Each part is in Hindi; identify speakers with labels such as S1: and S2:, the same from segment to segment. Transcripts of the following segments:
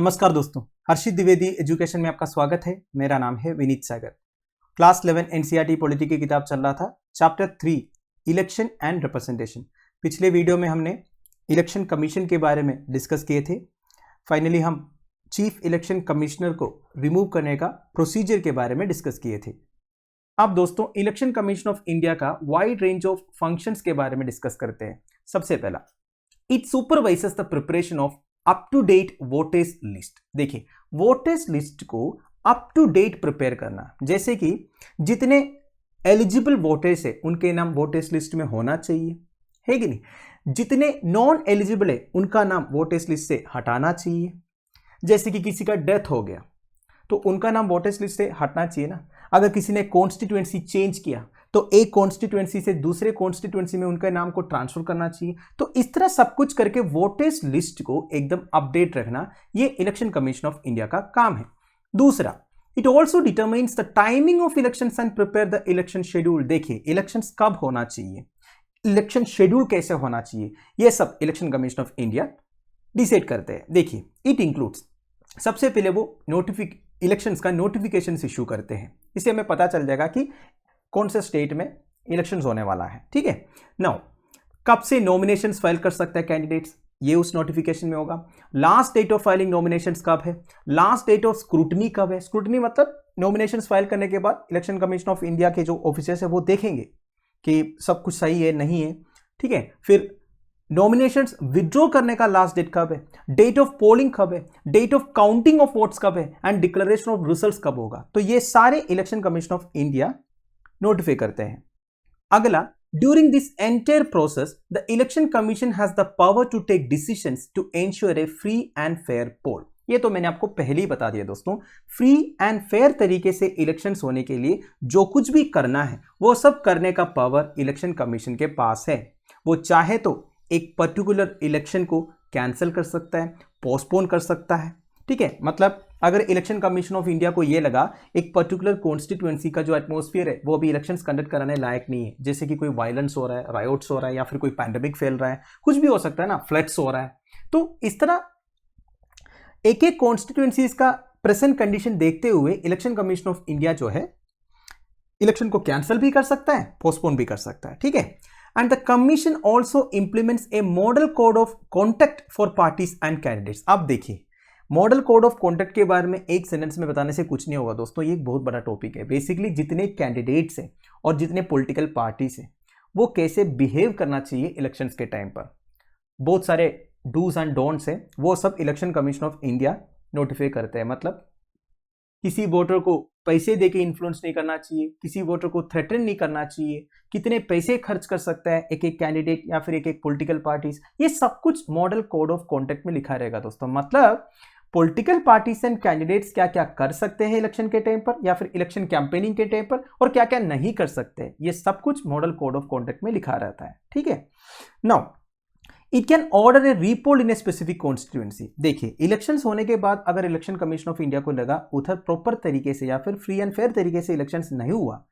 S1: नमस्कार दोस्तों, हर्षित द्विवेदी एजुकेशन में आपका स्वागत है। मेरा नाम है विनीत सागर। क्लास 11 एनसीईआरटी पॉलिटी की किताब चल रहा था, चैप्टर 3 इलेक्शन एंड रिप्रेजेंटेशन। पिछले वीडियो में हमने इलेक्शन कमीशन के बारे में डिस्कस किए थे। फाइनली हम चीफ इलेक्शन कमिश्नर को रिमूव करने का प्रोसीजर के बारे में डिस्कस किए थे। अब दोस्तों इलेक्शन कमीशन ऑफ इंडिया का वाइड रेंज ऑफ फंक्शंस के बारे में डिस्कस करते हैं। सबसे पहला, it supervises the preparation of up to date voters list. देखिए, वोटर्स लिस्ट को अप टू डेट प्रिपेयर करना, जैसे कि जितने एलिजिबल वोटर्स है उनके नाम वोटर्स लिस्ट में होना चाहिए, है कि नहीं। जितने नॉन एलिजिबल है उनका नाम वोटर्स लिस्ट से हटाना चाहिए। जैसे कि किसी का डेथ हो गया तो उनका नाम वोटर्स लिस्ट से हटना चाहिए ना। अगर किसी ने कॉन्स्टिट्यूएंसी चेंज किया तो एक कॉन्स्टिट्यूएंसी से दूसरे कॉन्स्टिट्यूएंसी में उनके नाम को ट्रांसफर करना चाहिए। तो इस तरह सब कुछ करके वोटर्स लिस्ट को एकदम अपडेट रखना, ये इलेक्शन कमीशन ऑफ इंडिया का काम है। दूसरा, it also determines the timing of elections and prepare the election schedule. देखिए, इलेक्शंस कब होना चाहिए, इलेक्शन शेड्यूल कैसे होना चाहिए, ये सब election commission of India decide करते हैं। देखिए, इट इंक्लूड्स, सबसे पहले वो इलेक्शंस का नोटिफिकेशन इशू करते हैं। इससे हमें पता चल जाएगा कि कौन से स्टेट में इलेक्शंस होने वाला है, ठीक है। नाउ, कब से नॉमिनेशंस फाइल कर सकते हैं कैंडिडेट्स, ये उस नोटिफिकेशन में होगा। Last date of filing nominations कब है, लास्ट डेट ऑफ स्क्रूटनी कब है। स्क्रूटनी मतलब नॉमिनेशंस फाइल करने के बाद इलेक्शन कमीशन ऑफ इंडिया के जो ऑफिसर्स है वो देखेंगे कि सब कुछ सही है नहीं है, ठीक है। फिर नॉमिनेशंस विड्रॉ करने का लास्ट डेट कब है, डेट ऑफ पोलिंग कब है, date of counting of votes कब है एंड डिक्लेरेशन ऑफ रिजल्ट्स कब होगा। तो ये सारे election commission of India notify करते हैं। अगला, during this entire process the election commission has the power to take decisions to ensure a free and fair poll. ये तो मैंने आपको पहले ही बता दिया दोस्तों। फ्री एंड फेयर तरीके से इलेक्शंस होने के लिए जो कुछ भी करना है वो सब करने का पावर इलेक्शन कमीशन के पास है। वो चाहे तो एक पर्टिकुलर इलेक्शन को कैंसिल कर सकता है, पोस्टपोन कर सकता है, ठीक है। मतलब अगर इलेक्शन कमीशन ऑफ इंडिया को ये लगा एक पर्टिकुलर कॉन्स्टिट्यूएंसी का जो एटमॉस्फेयर है वो अभी इलेक्शंस कंडक्ट कराने लायक नहीं है, जैसे कि कोई वायलेंस हो रहा है, रायोट्स हो रहा है, या फिर कोई पैंडेमिक फैल रहा है, कुछ भी हो सकता है ना, फ्लड्स हो रहा है, तो इस तरह एक एक कॉन्स्टिट्यूएंसीज का प्रेजेंट कंडीशन देखते हुए इलेक्शन कमीशन ऑफ इंडिया जो है इलेक्शन को कैंसिल भी कर सकता है, पोस्टपोन भी कर सकता है, ठीक है। And the commission also implements A model code of conduct for parties and candidates. अब देखिए, मॉडल कोड ऑफ कॉन्डक्ट के बारे में एक सेंटेंस में बताने से कुछ नहीं होगा दोस्तों, ये एक बहुत बड़ा टॉपिक है। बेसिकली जितने कैंडिडेट्स हैं और जितने पॉलिटिकल पार्टीज हैं वो कैसे बिहेव करना चाहिए इलेक्शंस के टाइम पर, बहुत सारे डूज एंड डोंट्स हैं, वो सब election commission of India notify करते हैं। मतलब किसी वोटर को पैसे देके इन्फ्लुएंस नहीं करना चाहिए, किसी वोटर को थ्रेटन नहीं करना चाहिए, कितने पैसे खर्च कर सकता है एक एक कैंडिडेट या फिर एक एक पॉलिटिकल पार्टीज, ये सब कुछ मॉडल कोड ऑफ कॉन्डक्ट में लिखा रहेगा दोस्तों। मतलब पॉलिटिकल पार्टीज एंड कैंडिडेट्स क्या क्या कर सकते हैं इलेक्शन के टाइम पर या फिर इलेक्शन कैंपेनिंग के टाइम पर, और क्या क्या नहीं कर सकते, ये सब कुछ मॉडल कोड ऑफ कॉन्डक्ट में लिखा रहता है, ठीक है। Now, it can order A repoll in a specific constituency. देखिए, इलेक्शंस होने के बाद अगर इलेक्शन कमीशन ऑफ इंडिया को लगा उधर प्रॉपर तरीके से या फिर फ्री एंड फेयर तरीके से इलेक्शंस नहीं हुआ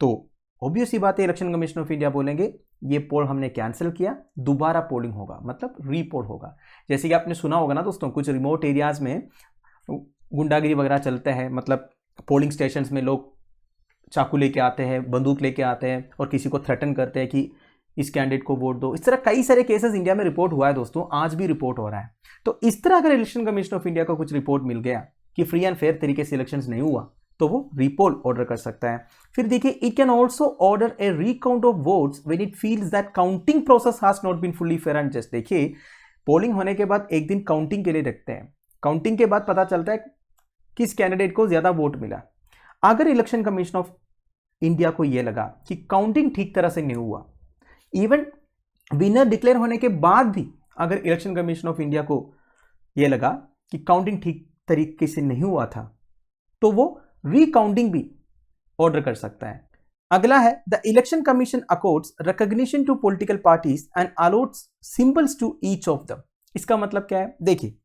S1: तो ऑब्वियस ही बात है, इलेक्शन कमीशन ऑफ इंडिया बोलेंगे ये पोल हमने कैंसिल किया, दोबारा पोलिंग होगा, मतलब रीपोल होगा। जैसे कि आपने सुना होगा ना दोस्तों, कुछ रिमोट एरियाज में गुंडागिरी वगैरह चलता है, मतलब पोलिंग स्टेशंस में लोग चाकू लेके आते हैं, बंदूक लेके आते हैं और किसी को थ्रेटन करते हैं कि इस कैंडिडेट को वोट दो। इस तरह कई सारे केसेस इंडिया में रिपोर्ट हुआ है दोस्तों, आज भी रिपोर्ट हो रहा है। तो इस तरह अगर इलेक्शन कमीशन ऑफ इंडिया को कुछ रिपोर्ट मिल गया कि फ्री एंड फेयर तरीके से इलेक्शंस नहीं हुआ तो वो रीपोल ऑर्डर कर सकता है। फिर देखिए, it can also order a recount of votes when it feels that counting process has not been fully fair and just. देखिए, पोलिंग होने के बाद एक दिन काउंटिंग के लिए रखते हैं, काउंटिंग के बाद पता चलता है किस कैंडिडेट को ज्यादा वोट मिला। अगर इलेक्शन कमीशन ऑफ इंडिया को यह लगा कि काउंटिंग ठीक तरह से नहीं हुआ, इवन विनर डिक्लेयर होने के बाद भी अगर इलेक्शन कमीशन ऑफ इंडिया को यह लगा कि काउंटिंग ठीक तरीके से नहीं हुआ था तो वो रीकाउंटिंग भी ऑर्डर कर सकता है। अगला है, the election commission accords recognition to political parties and allots symbols to each of them. इसका मतलब क्या है, देखिए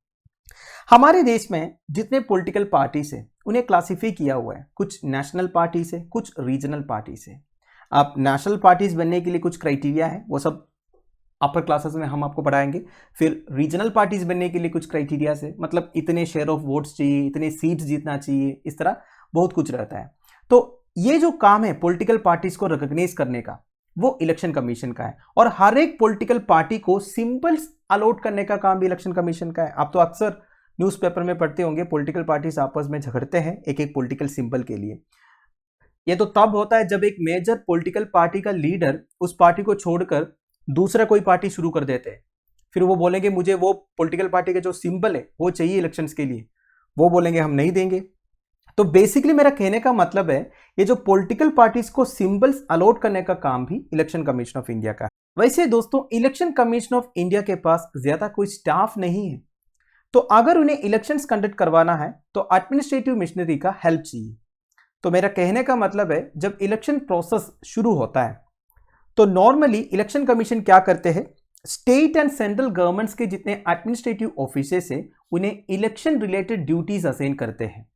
S1: हमारे देश में जितने पॉलिटिकल पार्टीज है उन्हें क्लासिफाई किया हुआ है, कुछ नेशनल पार्टीज है, कुछ रीजनल पार्टीज है। आप नेशनल पार्टीज बनने के लिए कुछ क्राइटेरिया है, वो सब अपर क्लासेस में हम आपको पढ़ाएंगे। फिर रीजनल पार्टीज बनने के लिए कुछ क्राइटेरिया है, मतलब इतने शेयर ऑफ वोट्स चाहिए, इतने सीट्स जीतना चाहिए, इस तरह बहुत कुछ रहता है। तो ये जो काम है पॉलिटिकल पार्टीज को रिकॉग्नाइज करने का, वो इलेक्शन कमीशन का है। और हर एक पॉलिटिकल पार्टी को सिंबल्स अलॉट करने का काम भी इलेक्शन कमीशन का है। आप तो अक्सर न्यूज़पेपर में पढ़ते होंगे पॉलिटिकल पार्टीज आपस में झगड़ते हैं एक एक पॉलिटिकल सिंबल के लिए। ये तो तब होता है जब एक मेजर पॉलिटिकल पार्टी का लीडर उस पार्टी को छोड़कर दूसरा कोई पार्टी शुरू कर देते हैं। फिर वो बोलेंगे मुझे वो पॉलिटिकल पार्टी का जो सिंबल है वो चाहिए इलेक्शंस के लिए, वो बोलेंगे हम नहीं देंगे। तो बेसिकली मेरा कहने का मतलब है ये जो पॉलिटिकल पार्टीज को सिंबल्स अलॉट करने का काम भी इलेक्शन कमीशन ऑफ इंडिया का है। वैसे दोस्तों इलेक्शन कमीशन ऑफ इंडिया के पास ज्यादा कोई स्टाफ नहीं है, तो अगर उन्हें इलेक्शंस कंडक्ट करवाना है तो एडमिनिस्ट्रेटिव मशीनरी का हेल्प चाहिए। तो मेरा कहने का मतलब है जब इलेक्शन प्रोसेस शुरू होता है तो नॉर्मली इलेक्शन कमीशन क्या करते हैं, स्टेट एंड सेंट्रल गवर्नमेंट्स के जितने एडमिनिस्ट्रेटिव ऑफिसर्स है उन्हें इलेक्शन रिलेटेड ड्यूटीज असाइन करते हैं।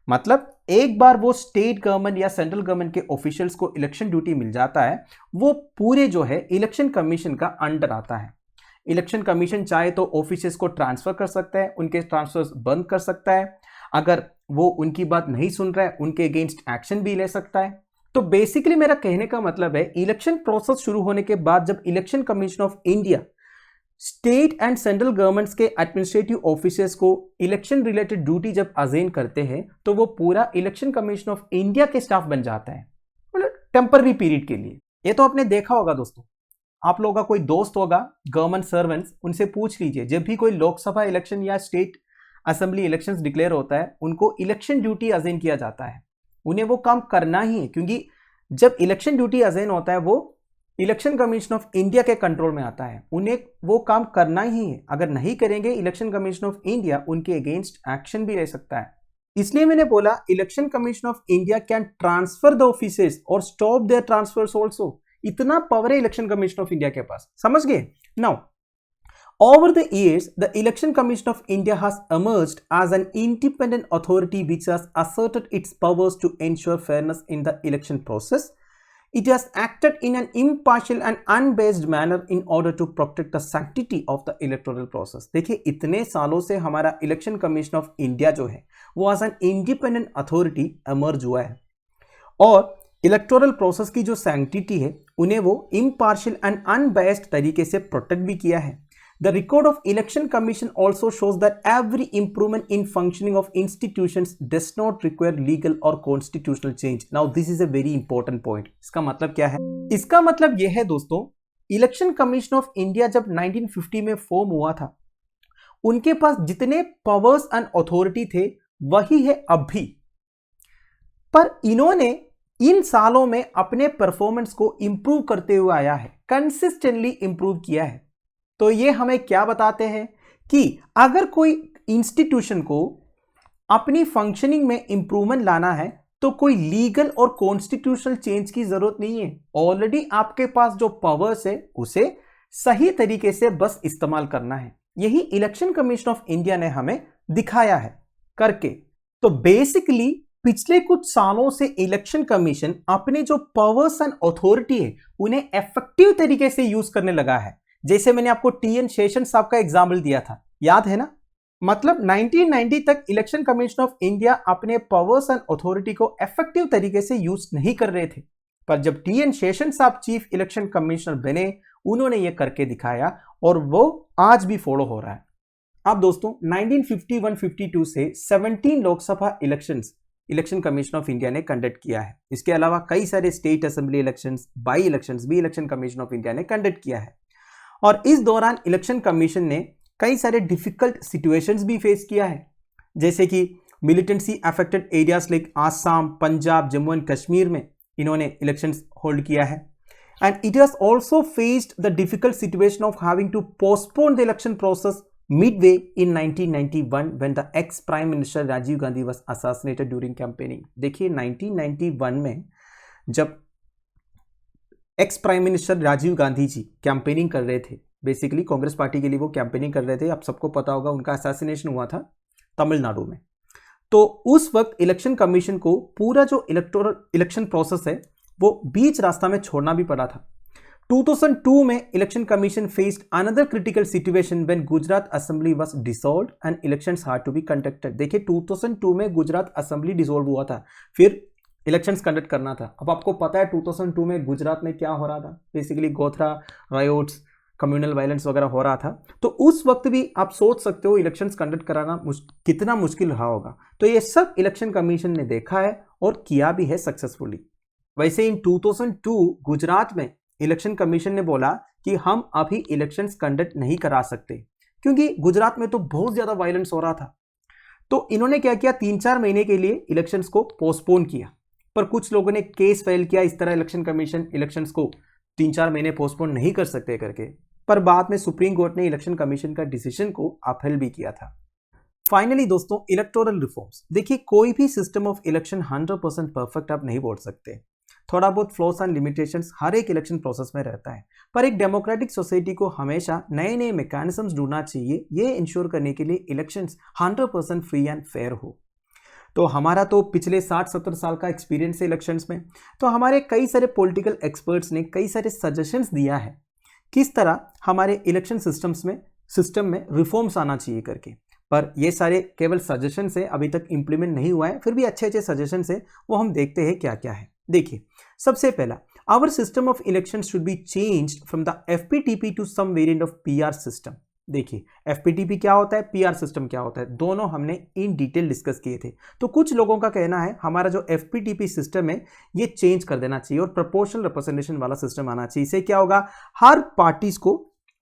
S1: मतलब एक बार वो स्टेट गवर्नमेंट या सेंट्रल गवर्नमेंट के ऑफिशियल्स को इलेक्शन ड्यूटी मिल जाता है, वो पूरे जो है इलेक्शन कमीशन का अंडर आता है। इलेक्शन कमीशन चाहे तो ऑफिसर्स को ट्रांसफर कर सकता है, उनके ट्रांसफर्स बंद कर सकता है, अगर वो उनकी बात नहीं सुन रहा है उनके अगेंस्ट एक्शन भी ले सकता है। तो बेसिकली मेरा कहने का मतलब है इलेक्शन प्रोसेस शुरू होने के बाद जब election commission of India state and central governments के एडमिनिस्ट्रेटिव ऑफिसर्स को इलेक्शन रिलेटेड ड्यूटी जब असाइन करते हैं तो वो पूरा इलेक्शन कमीशन ऑफ इंडिया के स्टाफ बन जाता है, मतलब टेम्पररी पीरियड के लिए। ये तो आपने देखा होगा दोस्तों, आप लोगों का कोई दोस्त होगा गवर्नमेंट सर्वेंट्स, उनसे पूछ लीजिए जब भी कोई लोकसभा इलेक्शन या स्टेट असेंबली इलेक्शंस डिक्लेयर होता है उनको इलेक्शन ड्यूटी असाइन किया जाता है। उन्हें वो काम करना ही है, क्योंकि जब इलेक्शन ड्यूटी असाइन होता है वो इलेक्शन कमीशन ऑफ इंडिया के कंट्रोल में आता है, उन्हें वो काम करना ही है। अगर नहीं करेंगे इलेक्शन कमीशन ऑफ इंडिया उनके अगेंस्ट एक्शन भी ले सकता है। इसलिए मैंने बोला election commission of India can transfer the offices और स्टॉप देयर ट्रांसफर्स ऑल्सो। इतना पावर है इलेक्शन कमीशन ऑफ इंडिया के पास, समझ गए। Now over the years the election commission of India has emerged as an independent authority which has asserted its powers to ensure fairness in the election process. It has acted in an impartial and unbiased manner in order to protect the sanctity of the electoral process. देखिए इतने सालों से हमारा इलेक्शन कमीशन ऑफ इंडिया जो है वो as an independent authority emerge हुआ है और इलेक्टोरल प्रोसेस की जो सैंक्टिटी है उन्हें वो इम्पार्शियल एंड अनबायस्ड तरीके से प्रोटेक्ट भी किया है। The record of Election Commission also shows that every improvement in functioning of institutions does not require legal or constitutional change. Now this is a very important point. इसका मतलब क्या है? इसका मतलब यह है दोस्तों, इलेक्शन कमीशन ऑफ इंडिया जब 1950 में फॉर्म हुआ था उनके पास जितने पावर्स एंड अथॉरिटी थे वही है अब भी, पर इन्होंने इन सालों में अपने परफॉर्मेंस को इंप्रूव करते हुए आया है, कंसिस्टेंटली इंप्रूव किया है। तो ये हमें क्या बताते हैं कि अगर कोई इंस्टीट्यूशन को अपनी फंक्शनिंग में इंप्रूवमेंट लाना है तो कोई लीगल और कॉन्स्टिट्यूशनल चेंज की जरूरत नहीं है। ऑलरेडी आपके पास जो पावर्स है उसे सही तरीके से बस इस्तेमाल करना है। यही इलेक्शन कमीशन ऑफ इंडिया ने हमें दिखाया है करके। तो बेसिकली पिछले कुछ सालों से इलेक्शन कमीशन अपने जो पावर्स एंड अथॉरिटी है उन्हें इफेक्टिव तरीके से यूज करने लगा है। जैसे मैंने आपको टी.एन. शेषन साहब का एग्जाम्पल दिया था, याद है ना। मतलब 1990 तक इलेक्शन कमीशन ऑफ इंडिया अपने पावर्स एंड अथॉरिटी को इफेक्टिव तरीके से यूज नहीं कर रहे थे, पर जब टी.एन. शेषन साहब चीफ इलेक्शन कमिश्नर बने उन्होंने ये करके दिखाया और वो आज भी फॉलो हो रहा है। अब दोस्तों 1951-52 से 17 Lok Sabha election commission of India ने कंडक्ट किया है। इसके अलावा कई सारे state assembly elections, by elections भी इलेक्शन कमीशन ऑफ इंडिया ने कंडक्ट किया है। और इस दौरान इलेक्शन कमीशन ने कई सारे डिफिकल्ट सिचुएशंस भी फेस किया है, जैसे कि militancy affected areas like Assam, Punjab, Jammu and Kashmir में इन्होंने इलेक्शंस होल्ड किया है। And it has also faced the difficult situation of having to postpone the election process midway in 1991 when the ex prime minister Rajiv Gandhi was assassinated during campaigning। देखिए 1991 में जब ex prime minister Rajiv Gandhi ji campaigning कर रहे थे, बेसिकली कांग्रेस पार्टी के लिए वो कैंपेनिंग कर रहे थे, आप सबको पता होगा उनका असैसिनेशन हुआ था तमिलनाडु में। तो उस वक्त इलेक्शन कमीशन को पूरा जो इलेक्शन प्रोसेस है वो बीच रास्ता में छोड़ना भी पड़ा था। 2002 में election commission faced another critical situation when Gujarat assembly was dissolved and elections had to be conducted. देखिए 2002 में गुजरात असेंबली डिसॉल्व हुआ था, फिर इलेक्शंस कंडक्ट करना था। अब आपको पता है 2002 में गुजरात में क्या हो रहा था, basically Gothra riots, communal violence वगैरह हो रहा था। तो उस वक्त भी आप सोच सकते हो इलेक्शंस कंडक्ट कराना कितना मुश्किल रहा होगा। तो ये सब इलेक्शन कमीशन ने देखा है और किया भी है सक्सेसफुली। वैसे इन 2002 गुजरात में इलेक्शन कमीशन ने बोला कि हम अभी इलेक्शंस कंडक्ट नहीं करा सकते, क्योंकि गुजरात में तो बहुत ज्यादा वायलेंस हो रहा था। तो इन्होंने क्या किया, 3-4 महीने के लिए इलेक्शंस को पोस्टपोन किया। पर कुछ लोगों ने केस फाइल किया इस तरह इलेक्शन कमीशन इलेक्शंस को 3-4 महीने पोस्टपोन नहीं कर सकते करके। पर बाद में सुप्रीम कोर्ट ने इलेक्शन कमीशन का डिसीजन को अपील भी किया था। फाइनली दोस्तों, इलेक्टोरल रिफॉर्म्स। देखिए कोई भी सिस्टम ऑफ इलेक्शन 100% परफेक्ट आप नहीं बोल सकते, थोड़ा बहुत फ्लॉस एंड लिमिटेशंस हर एक इलेक्शन प्रोसेस में रहता है। पर एक डेमोक्रेटिक सोसाइटी को हमेशा नए नए मैकेनिज्म्स ढूंढना चाहिए, ये इंश्योर करने के लिए इलेक्शंस 100% फ्री एंड फेयर हो। तो हमारा तो पिछले 60-70 साल का एक्सपीरियंस है इलेक्शंस में, तो हमारे कई सारे पॉलिटिकल एक्सपर्ट्स ने कई सारे सजेशंस दिया है किस तरह हमारे इलेक्शन सिस्टम में रिफॉर्म्स आना चाहिए करके। पर ये सारे केवल सजेशंस है, अभी तक इंप्लीमेंट नहीं हुआ है, फिर भी अच्छे अच्छे सजेशंस है, वो हम देखते हैं क्या क्या है। देखिए सबसे पहला, our system of election should be changed from the FPTP to some variant of PR system. देखिए एफपीटीपी क्या होता है, पीआर सिस्टम क्या होता है, दोनों हमने इन डिटेल डिस्कस किए थे। तो कुछ लोगों का कहना है हमारा जो एफपीटीपी सिस्टम है ये चेंज कर देना चाहिए और प्रोपोर्शनल रिप्रेजेंटेशन वाला सिस्टम आना चाहिए। इससे क्या होगा, हर पार्टीज को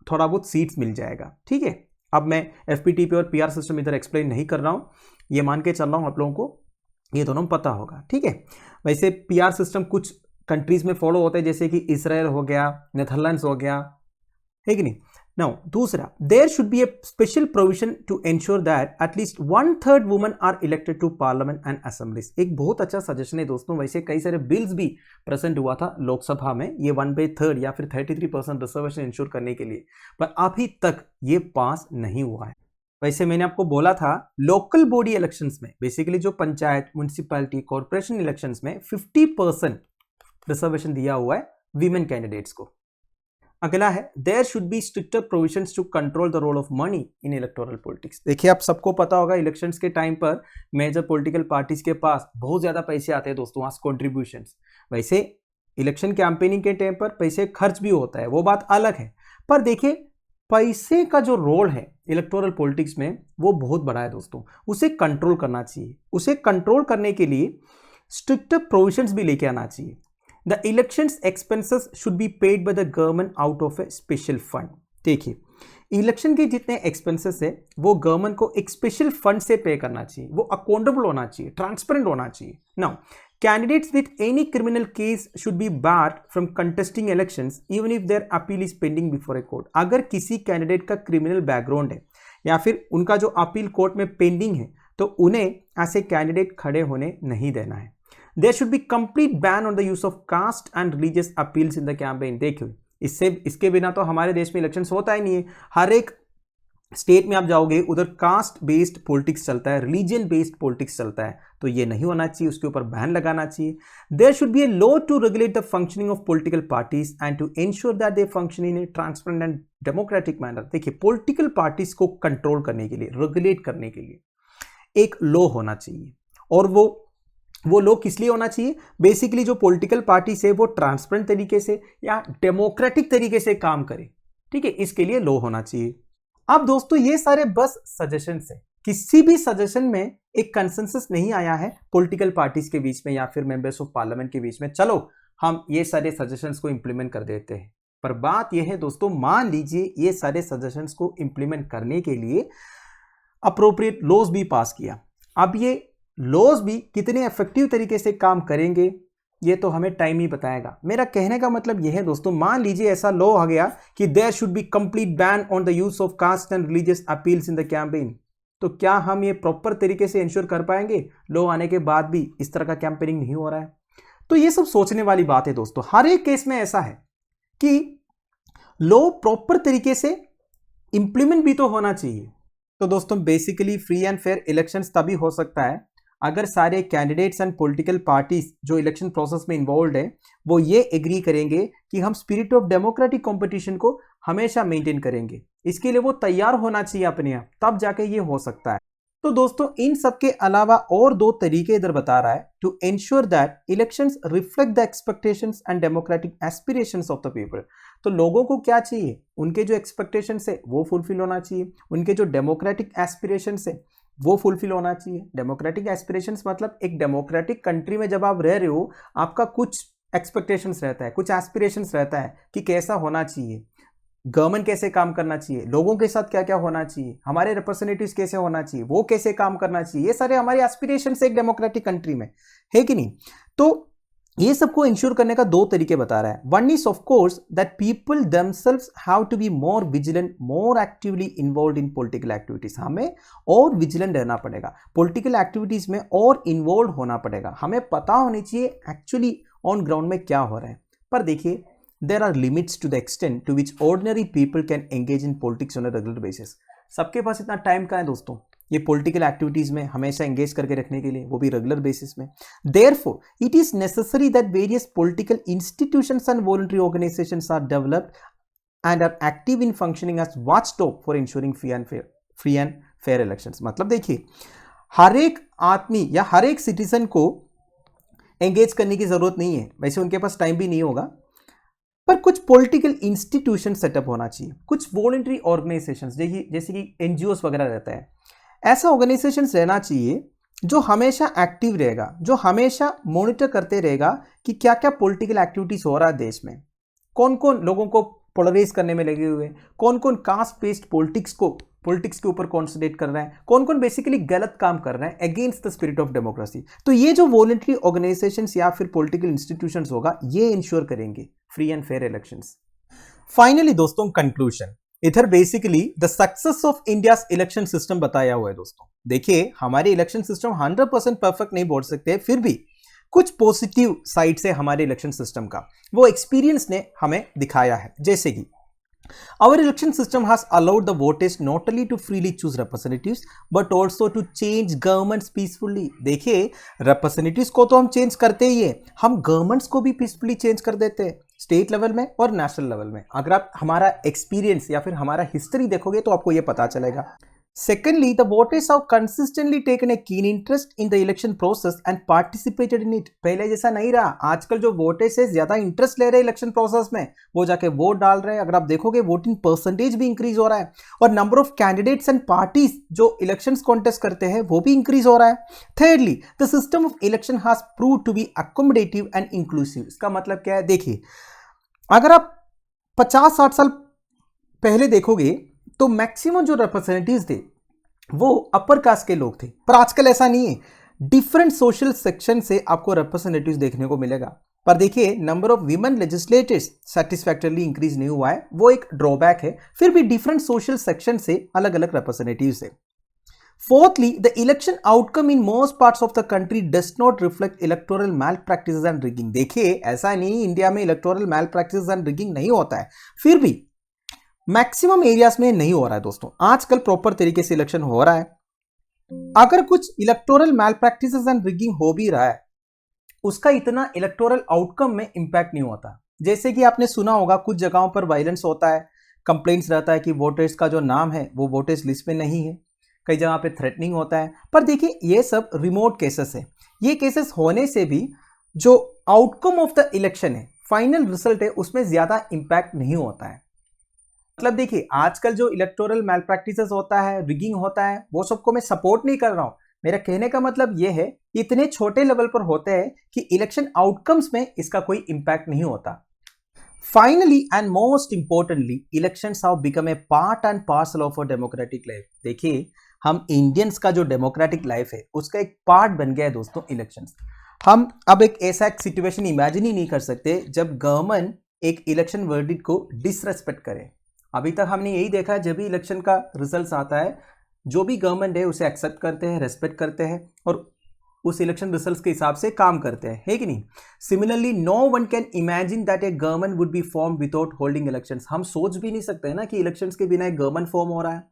S1: थोड़ा बहुत सीट्स मिल जाएगा। ठीक है, अब मैं एफपीटीपी और पीआर सिस्टम इधर एक्सप्लेन नहीं कर रहा हूं, ये मान के चल रहा हूं आप लोगों को ये दोनों पता होगा। ठीक है, वैसे पीआर सिस्टम कुछ कंट्रीज में फॉलो होता है, जैसे कि इसराइल हो गया, नेदरलैंड्स हो गया, है कि नहीं। नाउ दूसरा, there should be a special provision to ensure that at least 1/3 women are elected to parliament and assemblies. एक बहुत अच्छा सजेशन है दोस्तों। वैसे कई सारे बिल्स भी प्रेजेंट हुआ था लोकसभा में, ये 1/3 या फिर 33% रिजर्वेशन इंश्योर करने के लिए, पर अभी तक ये पास नहीं हुआ है। वैसे मैंने आपको बोला था लोकल बॉडी इलेक्शंस में, बेसिकली जो पंचायत, म्युनिसिपैलिटी, कॉर्पोरेशन इलेक्शंस में 50% रिजर्वेशन दिया हुआ है वीमेन कैंडिडेट्स को। अगला है, there should be stricter provisions to control the role of money in electoral politics. देखिए आप सबको पता होगा इलेक्शंस के टाइम पर मेजर पॉलिटिकल पार्टीज के पास बहुत ज्यादा पैसे आते हैं दोस्तों, आज कॉन्ट्रीब्यूशंस। वैसे इलेक्शन कैंपेनिंग के टाइम पर पैसे खर्च भी होता है, वो बात अलग है, पर देखिए पैसे का जो रोल है इलेक्टोरल पॉलिटिक्स में वो बहुत बड़ा है दोस्तों, उसे कंट्रोल करना चाहिए। उसे कंट्रोल करने के लिए स्ट्रिक्टर प्रोविजंस भी लेके आना चाहिए। The elections expenses should be paid by the government out of A special fund. देखिए इलेक्शन के जितने एक्सपेंसेस है वो गवर्नमेंट को एक स्पेशल फंड से पे करना चाहिए, वो अकाउंटेबल होना चाहिए, ट्रांसपेरेंट होना चाहिए। Now candidates with any criminal case should be barred from contesting elections even if their appeal is pending before a court. अगर किसी कैंडिडेट का क्रिमिनल बैकग्राउंड है या फिर उनका जो अपील कोर्ट में पेंडिंग है तो उन्हें ऐसे कैंडिडेट खड़े होने नहीं देना है। There should be complete ban on the use of caste and religious appeals in the campaign। देखिए इसके बिना तो हमारे देश में इलेक्शंस होता ही नहीं है। हर एक स्टेट में आप जाओगे उधर कास्ट बेस्ड पॉलिटिक्स चलता है, रिलीजन बेस्ड पॉलिटिक्स चलता है, तो ये नहीं होना चाहिए, उसके ऊपर बैन लगाना चाहिए। There should be a law to regulate the functioning of political parties and to ensure that they function in a transparent and democratic manner. देखिए पॉलिटिकल पार्टीज को कंट्रोल करने के लिए, रेगुलेट करने के लिए एक लॉ होना चाहिए, और वो लॉ किस लिए होना चाहिए, बेसिकली जो पॉलिटिकल पार्टी से वो ट्रांसपेरेंट तरीके से या डेमोक्रेटिक तरीके से काम करे। ठीक है, इसके लिए लॉ होना चाहिए। अब दोस्तों ये सारे बस सजेशंस है, किसी भी सजेशन में एक कंसेंसस नहीं आया है पॉलिटिकल पार्टीज के बीच में या फिर मेंबर्स ऑफ पार्लियामेंट के बीच में, चलो हम ये सारे सजेशंस को इंप्लीमेंट कर देते हैं। पर बात यह है दोस्तों, मान लीजिए ये सारे सजेशंस को इंप्लीमेंट करने के लिए अप्रोप्रिएट लॉज भी पास किया। अब ये लॉज भी कितने इफेक्टिव तरीके से काम करेंगे ये तो हमें टाइम ही बताएगा। मेरा कहने का मतलब यह है दोस्तों, मान लीजिए ऐसा लॉ आ गया कि there should be complete ban on the use of caste and religious appeals in the campaign, तो क्या हम ये प्रॉपर तरीके से इंश्योर कर पाएंगे? लॉ आने के बाद भी इस तरह का कैंपेनिंग नहीं हो रहा है, तो ये सब सोचने वाली बात है दोस्तों। हर एक केस में ऐसा है कि लॉ प्रॉपर तरीके से इंप्लीमेंट भी तो होना चाहिए। तो दोस्तों basically free and fair elections तभी हो सकता है अगर सारे कैंडिडेट्स एंड पॉलिटिकल पार्टीज जो इलेक्शन प्रोसेस में इन्वॉल्व है वो ये एग्री करेंगे कि हम स्पिरिट ऑफ डेमोक्रेटिक कंपटीशन को हमेशा मेंटेन करेंगे, इसके लिए वो तैयार होना चाहिए अपने आप, तब जाके ये हो सकता है। तो दोस्तों इन सब के अलावा और दो तरीके इधर बता रहा है to ensure that elections reflect the expectations and democratic aspirations of the people. तो लोगों को क्या चाहिए, उनके जो एक्सपेक्टेशंस है वो फुलफिल होना चाहिए, उनके जो डेमोक्रेटिक एस्पिरेशंस है वो फुलफिल होना चाहिए। डेमोक्रेटिक एस्पिरेशंस मतलब एक डेमोक्रेटिक कंट्री में जब आप रह रहे हो आपका कुछ एक्सपेक्टेशंस रहता है, कुछ एस्पिरेशंस रहता है कि कैसा होना चाहिए, गवर्नमेंट कैसे काम करना चाहिए, लोगों के साथ क्या क्या होना चाहिए, हमारे रिप्रेजेंटेटिव्स कैसे होना चाहिए, वो कैसे काम करना चाहिए, ये सारे हमारे एस्पिरेशंस एक डेमोक्रेटिक कंट्री में है कि नहीं। तो ये सबको इंश्योर करने का दो तरीके बता रहा है। One is of course that people themselves have to be more vigilant, more actively involve in political activities. हमें और विजिलेंट रहना पड़ेगा, पॉलिटिकल एक्टिविटीज में और इन्वॉल्व होना पड़ेगा, हमें पता होनी चाहिए एक्चुअली ऑन ग्राउंड में क्या हो रहा है। पर देखिए there are limits to the extent to which ordinary people can engage in politics on a regular basis। सबके पास इतना टाइम कहाँ है दोस्तों ये पॉलिटिकल एक्टिविटीज में हमेशा एंगेज करके रखने के लिए, वो भी रेगुलर बेसिस में। Therefore, it is necessary that various political institutions and voluntary organizations are developed and are active in functioning as watchdog for ensuring free and fair elections। मतलब देखिए हर एक आदमी या हर एक सिटीजन को एंगेज करने की जरूरत नहीं है, वैसे उनके पास टाइम भी नहीं होगा, पर कुछ पॉलिटिकल इंस्टीट्यूशन सेटअप होना चाहिए, कुछ वॉलंटरी ऑर्गेनाइजेशंस जैसे कि एनजीओस वगैरह रहता है, ऐसा ऑर्गेनाइजेशंस रहना चाहिए जो हमेशा एक्टिव रहेगा, जो हमेशा मॉनिटर करते रहेगा कि क्या क्या पॉलिटिकल एक्टिविटीज हो रहा है देश में, कौन कौन लोगों को पोलराइज करने में लगे हुए, कौन कौन कास्ट बेस्ड पॉलिटिक्स के ऊपर कॉन्सेंट्रेट कर रहा है, कौन कौन बेसिकली गलत काम कर रहा है against the spirit of democracy. तो ये जो वॉलंटरी ऑर्गेनाइजेशंस या फिर पॉलिटिकल इंस्टीट्यूशंस होगा ये इंश्योर करेंगे free and fair elections. Finally दोस्तों कंक्लूजन, इधर basically the success of India's election system बताया हुआ है। दोस्तों देखिए हमारे इलेक्शन सिस्टम 100% परफेक्ट नहीं बोल सकते, फिर भी कुछ पॉजिटिव साइड से हमारे इलेक्शन सिस्टम का वो एक्सपीरियंस ने हमें दिखाया है, जैसे कि our election system has allowed the voters not only to freely choose representatives but also to change governments peacefully। देखिए representatives को तो हम चेंज करते ही है, हम गवर्नमेंट्स को भी पीसफुली चेंज कर देते हैं स्टेट लेवल में और नेशनल लेवल में। अगर आप हमारा एक्सपीरियंस या फिर हमारा हिस्ट्री देखोगे तो आपको ये पता चलेगा। Secondly, the voters have consistently taken a keen interest in the election process and participated in it। पहले जैसा नहीं रहा, आजकल जो वोटर्स है ज्यादा इंटरेस्ट ले रहे हैं इलेक्शन प्रोसेस में, वो जाके वोट डाल रहे हैं। अगर आप देखोगे वोटिंग परसेंटेज भी इंक्रीज हो रहा है और number of candidates and parties जो इलेक्शंस कॉन्टेस्ट करते हैं वो भी इंक्रीज हो रहा है। Thirdly, the system of election has prove to be accommodative and inclusive. इसका मतलब क्या है, देखिए अगर आप 50-60 साल पहले देखोगे तो मैक्सिमम जो रिप्रेजेंटेटिव्स थे वो अपर कास्ट के लोग थे, पर आजकल ऐसा नहीं है, डिफरेंट सोशल सेक्शन से आपको रिप्रेजेंटेटिव्स देखने को मिलेगा। पर देखिए number of women legislators satisfactorily increase नहीं हुआ है, वो एक ड्रॉबैक है, फिर भी डिफरेंट सोशल सेक्शन से अलग अलग रिप्रेजेंटेटिव्स है। Fourthly, the election outcome in most parts of the country does not reflect electoral malpractices and rigging। देखिए ऐसा नहीं इंडिया में इलेक्टोरल malpractices and rigging नहीं होता है, फिर भी मैक्सिमम एरियाज में नहीं हो रहा है। दोस्तों आजकल प्रॉपर तरीके से इलेक्शन हो रहा है। अगर कुछ इलेक्टोरल malpractices and rigging हो भी रहा है उसका इतना इलेक्टोरल आउटकम में इंपैक्ट नहीं होता। जैसे कि आपने सुना होगा कुछ जगहों पर वायलेंस होता है, कंप्लेंट्स रहता है कि वोटर्स का जो नाम है वो वोटर्स लिस्ट में नहीं है, कई जगह पे थ्रेटनिंग होता है। पर देखिए ये सब रिमोट केसेस है, ये केसेस होने से भी जो आउटकम ऑफ द इलेक्शन है, फाइनल रिजल्ट है, उसमें ज्यादा इंपैक्ट नहीं होता है। मतलब देखिए आजकल जो इलेक्टोरल मैलप्रैक्टिसेस होता है, रिगिंग होता है, वो सबको मैं सपोर्ट नहीं कर रहा हूं। मेरा कहने का मतलब ये है इतने छोटे लेवल पर होते हैं कि इलेक्शन आउटकम्स में इसका कोई इंपैक्ट नहीं होता। Finally and most importantly, elections have become a part and parcel of our democratic life। देखिए हम इंडियंस का जो डेमोक्रेटिक लाइफ है उसका एक पार्ट बन गया है दोस्तों इलेक्शंस। हम अब एक ऐसा सिचुएशन इमेजिन ही नहीं कर सकते जब गवर्नमेंट एक इलेक्शन वर्डिक्ट को डिसरेस्पेक्ट करे। अभी तक हमने यही देखा है, जब भी इलेक्शन का रिजल्ट आता है जो भी गवर्नमेंट है उसे एक्सेप्ट करते हैं, रेस्पेक्ट करते हैं और उस इलेक्शन रिजल्ट्स के हिसाब से काम करते हैं, है कि नहीं। Similarly no one can imagine that a government would be form without holding elections. हम सोच भी नहीं सकते हैं ना कि इलेक्शंस के बिना एक गवर्नमेंट फॉर्म हो रहा है।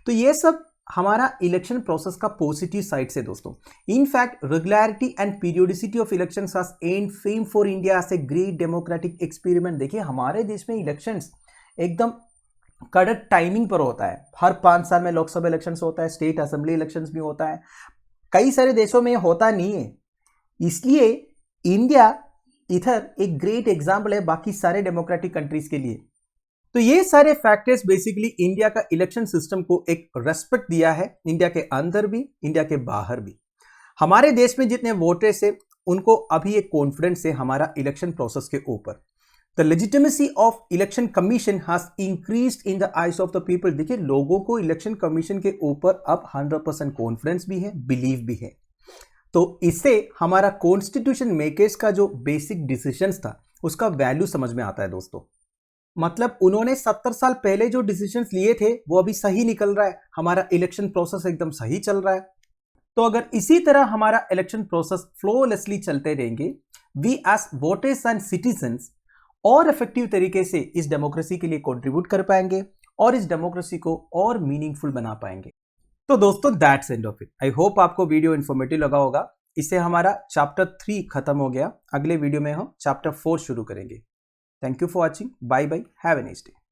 S1: तो ये सब हमारा इलेक्शन प्रोसेस का पॉजिटिव साइड से दोस्तों, in fact regularity and periodicity of elections has earned fame for India as a great democratic experiment. देखिए हमारे देश में इलेक्शंस एकदम करेक्ट टाइमिंग पर होता है। हर 5 साल में लोकसभा इलेक्शंस होता है, स्टेट असेंबली इलेक्शंस भी होता है। कई सारे देशों में होता नहीं है, इसलिए इंडिया इधर एक ग्रेट एग्जाम्पल है बाकी सारे डेमोक्रेटिक कंट्रीज के लिए। तो ये सारे फैक्टर्स बेसिकली इंडिया का इलेक्शन सिस्टम को एक रेस्पेक्ट दिया है, इंडिया के अंदर भी, इंडिया के बाहर भी। हमारे देश में जितने वोटर्स है उनको अभी एक कॉन्फिडेंस है हमारा इलेक्शन प्रोसेस के ऊपर। The legitimacy of election commission has increased in the eyes of the people. देखिए लोगों को इलेक्शन कमीशन के ऊपर अब 100% कॉन्फिडेंस भी है, बिलीव भी है। तो इससे हमारा कॉन्स्टिट्यूशन मेकर्स का जो बेसिक डिसीजंस था उसका वैल्यू समझ में आता है दोस्तों। मतलब उन्होंने 70 साल पहले जो डिसीजंस लिए थे वो अभी सही निकल रहा है, हमारा इलेक्शन प्रोसेस एकदम सही चल रहा है। तो अगर इसी तरह हमारा इलेक्शन प्रोसेस फ्लोलेसली चलते रहेंगे, we as voters and citizens और इफेक्टिव तरीके से इस डेमोक्रेसी के लिए कंट्रीब्यूट कर पाएंगे और इस डेमोक्रेसी को और मीनिंगफुल बना पाएंगे। तो दोस्तों that's end of it. I hope आपको वीडियो इन्फॉर्मेटिव लगा होगा। इससे हमारा चैप्टर 3 खत्म हो गया। अगले वीडियो में हम चैप्टर 4 शुरू करेंगे। Thank you for watching. Bye bye. Have a nice day.